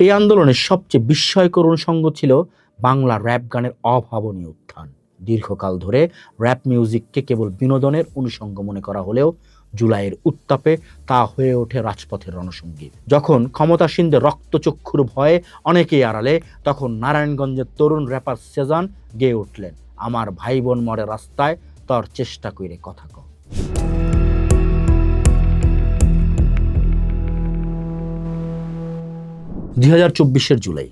এই আন্দোলনের সবচেয়ে বিস্ময়কর অনুষঙ্গ ছিল বাংলা র‍্যাপ গানের অভাবনীয় উত্থান। দীর্ঘকাল ধরে র‍্যাপ মিউজিককে কেবল বিনোদনের অনুষঙ্গ মনে করা হলেও জুলাইয়ের উত্তাপে তা হয়ে ওঠে রাজপথের রণসঙ্গীত। যখন ক্ষমতাসীনদের রক্তচক্ষুর ভয়ে অনেকেই আড়ালে, তখন নারায়ণগঞ্জের তরুণ র্যাপার সেজান গেয়ে উঠলেন, আমার ভাই বোন মরে রাস্তায়, তোর চেষ্টা কইরে কথা ক। 2024-এর জুলাই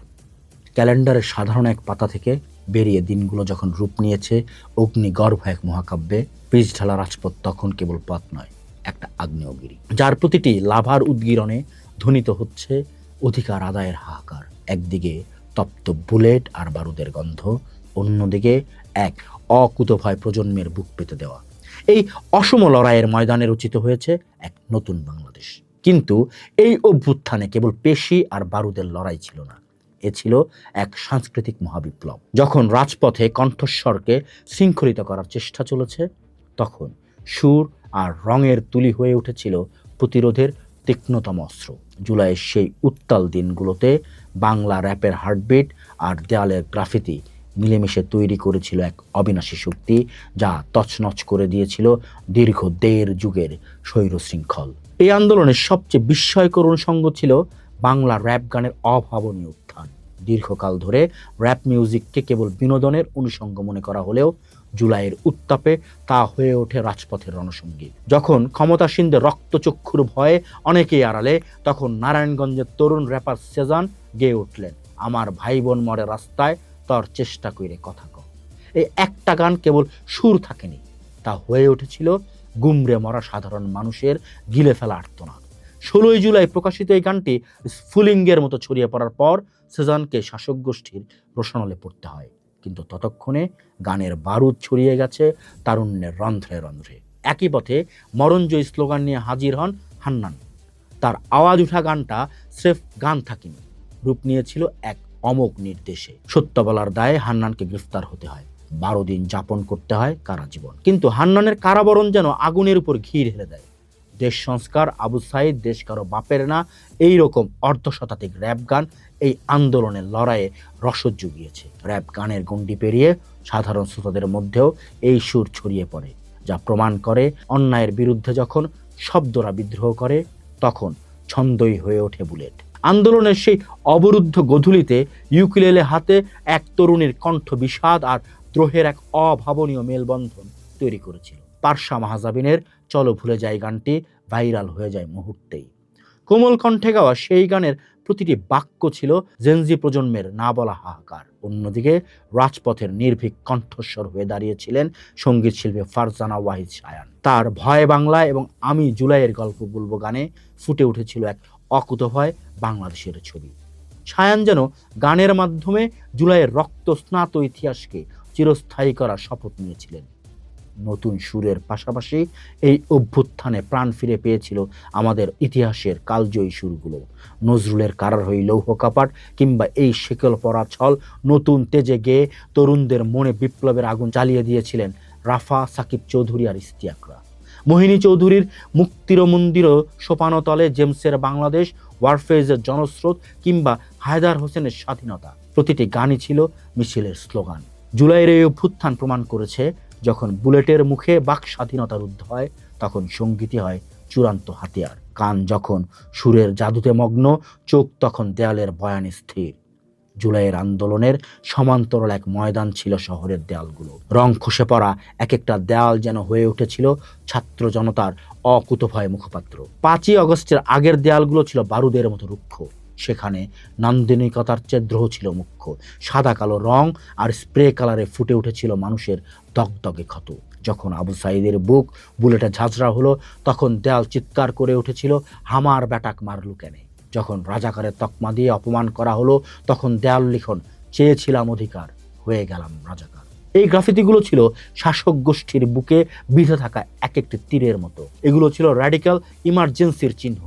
ক্যালেন্ডারের সাধারণ এক পাতা থেকে বেরিয়ে দিনগুলো যখন রূপ নিয়েছে অগ্নিগর্ভ এক মহাকাব্যে, পিচ ঢালা রাজপথ তখন কেবল পথ নয়, একটা আগ্নেয়গিরি, যার প্রতিটি লাভার উদ্গীরণে ধ্বনিত হচ্ছে অধিকার আদায়ের হাহাকার। একদিকে তপ্ত বুলেট আর বারুদের গন্ধ, অন্যদিকে এক অকুতোভয় প্রজন্মের বুক পেতে দেওয়া। এই অসম লড়াইয়ের ময়দানে রচিত হয়েছে এক নতুন বাংলাদেশ। কিন্তু এই অভ্যুত্থানে কেবল পেশি আর বারুদের লড়াই ছিল না, এ ছিল এক সাংস্কৃতিক মহাবিপ্লব। যখন রাজপথে কণ্ঠস্বরকে শৃঙ্খলিত করার চেষ্টা চলেছে, তখন সুর আর রঙের তুলি হয়ে উঠেছিল প্রতিরোধের তীক্ষ্ণতম অস্ত্র। জুলাইয়ের সেই উত্তাল দিনগুলোতে বাংলা র্যাপের হার্টবিট আর দেয়ালের গ্রাফিতি মিলেমিশে তৈরি করেছিল এক অবিনাশী শক্তি, যা তছনছ করে দিয়েছিল দীর্ঘ 1.5 যুগের স্বৈর শৃঙ্খল। এই আন্দোলনের সবচেয়ে বিস্ময়কর অনুষঙ্গ ছিল বাংলা র‍্যাপ গানের অভাবনীয় উত্থান। দীর্ঘকাল ধরে র‍্যাপ মিউজিককে কেবল বিনোদনের অনুষঙ্গ মনে করা হলেও জুলাইয়ের উত্তাপে তা হয়ে ওঠে রাজপথের রণসঙ্গীত। যখন ক্ষমতাসীনদের রক্তচক্ষুর ভয়ে অনেকেই আড়ালে, তখন নারায়ণগঞ্জের তরুণ র্যাপার সেজান গেয়ে উঠলেন, আমার ভাই বোন মরে রাস্তায়, তোর চেষ্টা কইরে কথা ক। এই একটা গান কেবল সুর থাকেনি, তা হয়ে উঠেছিল গুমরে মরা সাধারণ মানুষের গিলে ফেলা আর্তনাদ। 16 জুলাই প্রকাশিত এই গানটি স্ফুলিঙ্গের মতো ছড়িয়ে পড়ার পর সেজানকে শাসক গোষ্ঠীর রোষানলে পড়তে হয়, কিন্তু ততক্ষণে গানের বারুদ ছড়িয়ে গেছে তারুণ্যের রন্ধ্রে রন্ধ্রে। একই পথে মরণজয়ী স্লোগান নিয়ে হাজির হন হান্নান। তার আওয়াজ উঠা গানটা স্রেফ গান থাকেনি, রূপ নিয়েছিল এক অমোঘ নির্দেশে। সত্য বলার দায়ে হান্নানকে গ্রেফতার হতে হয়, 12 দিন যাপন করতে হয় কারাজীবন। কিন্তু হান্নানের কারাবরণ যেন আগুনের উপর ঘি ঢেলে দেয়। দেশ সংস্কার, আবু সাইদ, দেশ কারো বাপের না, এইরকম অর্ধশতাধিক র‍্যাপ গান এই আন্দোলনের লড়াইয়ে রসদ জুগিয়েছে। র‍্যাপ গানের গণ্ডি পেরিয়ে সাধারণ শ্রোতাদের মধ্যেও এই সুর ছড়িয়ে পড়ে, যা প্রমাণ করে অন্যায়ের বিরুদ্ধে যখন শব্দরা বিদ্রোহ করে, তখন ছন্দই হয়ে ওঠে বুলেট। আন্দোলনের সেই অবরুদ্ধ গধূলিতে ইউকুলেলে হাতে এক তরুণীর কণ্ঠ বিষাদ আর দ্রোহের এক অভাবনীয় মেলবন্ধন তৈরি করেছিল। পারসা মাহজাবিনের চলো ভুলে যাই গানটি ভাইরাল হয়ে যায় মুহূর্তেই। কোমল কণ্ঠে গাওয়া সেই গানের প্রতিটি বাক্য ছিল জেনজি প্রজন্মের না বলা হাহাকার। অন্যদিকে রাজপথের নির্ভীক কণ্ঠস্বর হয়ে দাঁড়িয়েছিলেন সঙ্গীত শিল্পী ফারজানা ওয়াহিদ শায়ান। তার ভয় বাংলা এবং আমি জুলাইয়ের গল্প বলবো গানে ফুটে উঠেছিল এক অকুতোভয় বাংলাদেশের ছবি। শায়ান যেন গানের মাধ্যমে জুলাইয়ের রক্তস্নাত ইতিহাসকে চিরস্থায়ী করার শপথ নিয়েছিলেন। নতুন সুরের পাশাপাশি এই অভ্যুত্থানে প্রাণ ফিরে পেয়েছিল আমাদের ইতিহাসের কালজয়ী সুরগুলো। নজরুলের কারারহী লৌহ কাপাট কিংবা এই শিকল পরা ছল নতুন তেজে গেয়ে তরুণদের মনে বিপ্লবের আগুন জ্বালিয়ে দিয়েছিলেন রাফা, সাকিব চৌধুরী আর ইশতিয়াকরা। মোহিনী চৌধুরীর মুক্তির মন্দির সোপানতলে, জেমসের বাংলাদেশ, ওয়ারফেজের জনস্রোত কিংবা হায়দার হোসেনের স্বাধীনতা, প্রতিটি গানই ছিল মিছিলের স্লোগান। জুলাইয়ের এই অভ্যুত্থান প্রমাণ করেছে, যখন বুলেটের মুখে বাক স্বাধীনতা রুদ্ধ হয়, তখন সঙ্গীতই হয় চূড়ান্ত হাতিয়ার। কান যখন সুরের জাদুতে মগ্ন, চোখ তখন দেয়ালের বয়ানে স্থির। জুলাইয়ের আন্দোলনের সমান্তরাল এক ময়দান ছিল শহরের দেয়ালগুলো। রং খসে পড়া এক একটা দেয়াল যেন হয়ে উঠেছিল ছাত্র জনতার অকুতোভয় মুখপাত্র। 5ই আগস্টের আগের দেয়ালগুলো ছিল বারুদের মতো রুক্ষ, সেখানে নান্দনিকতার চেয়ে দ্রোহ ছিল মুখ্য। সাদা কালো রং আর স্প্রে কালারে ফুটে উঠেছিল মানুষের দগদগে ক্ষত। যখন আবু সাইদের বুক বুলেটে ঝাঁঝরা হলো, তখন দেয়াল চিৎকার করে উঠেছিল, হামার ব্যাটাক মারলু কেনে। যখন রাজাকারের তকমা দিয়ে অপমান করা হলো, তখন দেয়াল লিখন, চেয়েছিলাম অধিকার, হয়ে গেলাম রাজাকার। এই গ্রাফিতিগুলো ছিল শাসক গোষ্ঠীর বুকে বিঁধে থাকা এক একটি তীরের মতো। এগুলো ছিল র্যাডিক্যাল ইমার্জেন্সির চিহ্ন,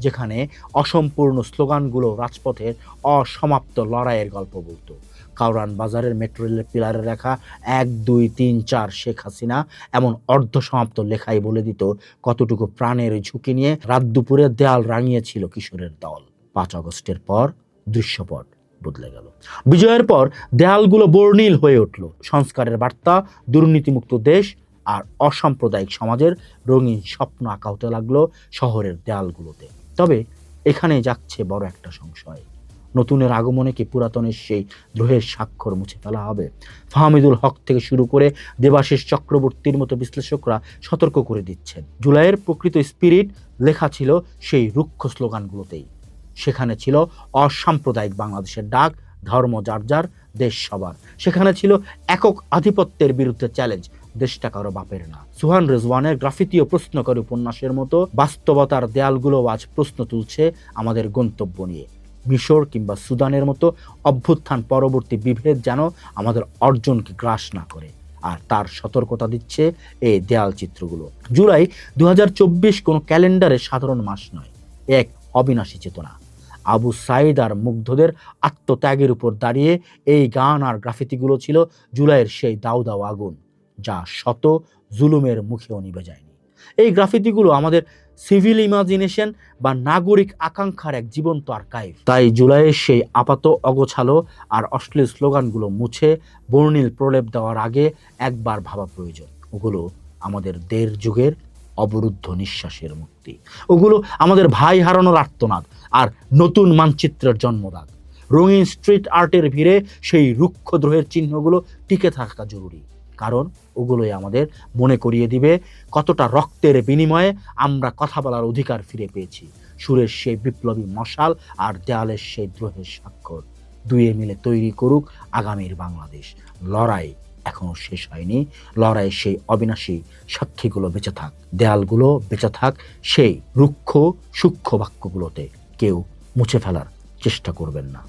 যেখানে অসম্পূর্ণ স্লোগানগুলো রাজপথের অসমাপ্ত লড়াইয়ের গল্প বলতো। কাউরান বাজারের মেট্রো রেলের পিলারে লেখা 1, 2, 3, 4 শেখ হাসিনা এমন অর্ধসমাপ্ত লেখাই বলে দিত কতটুকু প্রাণের ঝুঁকি নিয়ে রাত দুপুরে দেয়াল রাঙিয়েছিল কিশোরের দল। 5 আগস্টের পর দৃশ্যপট বদলে গেল। বিজয়ের পর দেয়ালগুলো বর্ণিল হয়ে উঠল। সংস্কারের বার্তা, দুর্নীতিমুক্ত দেশ আর অসাম্প্রদায়িক সমাজের রঙিন স্বপ্ন আঁকা হতে লাগলো শহরের দেয়ালগুলোতে। তবে এখানে যাচ্ছে বড় একটা সংশয়, নতুনের আগমনে কি পুরাতনের সেই দ্রোহের স্বাক্ষর মুছে ফেলা হবে? ফাহমিদুল হক থেকে শুরু করে দেবাশিস চক্রবর্তীর মতো বিশ্লেষকরা সতর্ক করে দিচ্ছেন, জুলাইয়ের প্রকৃত স্পিরিট লেখা ছিল সেই রুক্ষ স্লোগানগুলোতেই। সেখানে ছিল অসাম্প্রদায়িক বাংলাদেশের ডাক, ধর্ম যার যার, দেশ সবার। সেখানে ছিল একক আধিপত্যের বিরুদ্ধে চ্যালেঞ্জ, দেশটা কারো বাপের না। সুহান রেজওয়ানের গ্রাফিতি ও প্রশ্নকারী উপন্যাসের মতো বাস্তবতার দেয়ালগুলো আজ প্রশ্ন তুলছে আমাদের গন্তব্য নিয়ে। মিশর কিংবা সুদানের মতো অভ্যুত্থান পরবর্তী বিভেদ যেন আমাদের অর্জনকে গ্রাস না করে, আর তার সতর্কতা দিচ্ছে এই দেয়াল চিত্রগুলো। জুলাই 2024 কোনো ক্যালেন্ডারের সাধারণ মাস নয়, এক অবিনাশী চেতনা। আবু সাইদ আর মুগ্ধদের আত্মত্যাগের উপর দাঁড়িয়ে এই গান আর গ্রাফিতিগুলো ছিল জুলাইয়ের সেই দাউ দাউ আগুন, যা শত জুলুমের মুখেও নিভে যায়নি। এই গ্রাফিতিগুলো আমাদের সিভিল ইমাজিনেশন বা নাগরিক আকাঙ্ক্ষার এক জীবন্ত আর্কাইভ। তাই জুলাইয়ের সেই আপাত অগোছালো আর অশ্লীল স্লোগানগুলো মুছে বর্ণিল প্রলেপ দেওয়ার আগে একবার ভাবা প্রয়োজন। ওগুলো আমাদের দেড় যুগের অবরুদ্ধ নিঃশ্বাসের মুক্তি, ওগুলো আমাদের ভাই হারানোর আর্তনাদ আর নতুন মানচিত্রের জন্মদাগ। রঙিন স্ট্রিট আর্টের ভিড়ে সেই রুক্ষ দ্রোহের চিহ্নগুলো টিকে থাকা জরুরি, কারণ ওগুলোই আমাদের মনে করিয়ে দিবে কতটা রক্তের বিনিময়ে আমরা কথা বলার অধিকার ফিরে পেয়েছি। সুরের সেই বিপ্লবী মশাল আর দেয়ালের সেই দ্রোহের স্বাক্ষর দুয়ে মিলে তৈরি করুক আগামীর বাংলাদেশ। লড়াই এখনো শেষ হয়নি, লড়াইয়ের সেই অবিনাশী সাক্ষীগুলো বেঁচে থাক, দেয়ালগুলো বেঁচে থাক সেই রুক্ষ সূক্ষ্ম বাক্যগুলোতে। কেউ মুছে ফেলার চেষ্টা করবেন না।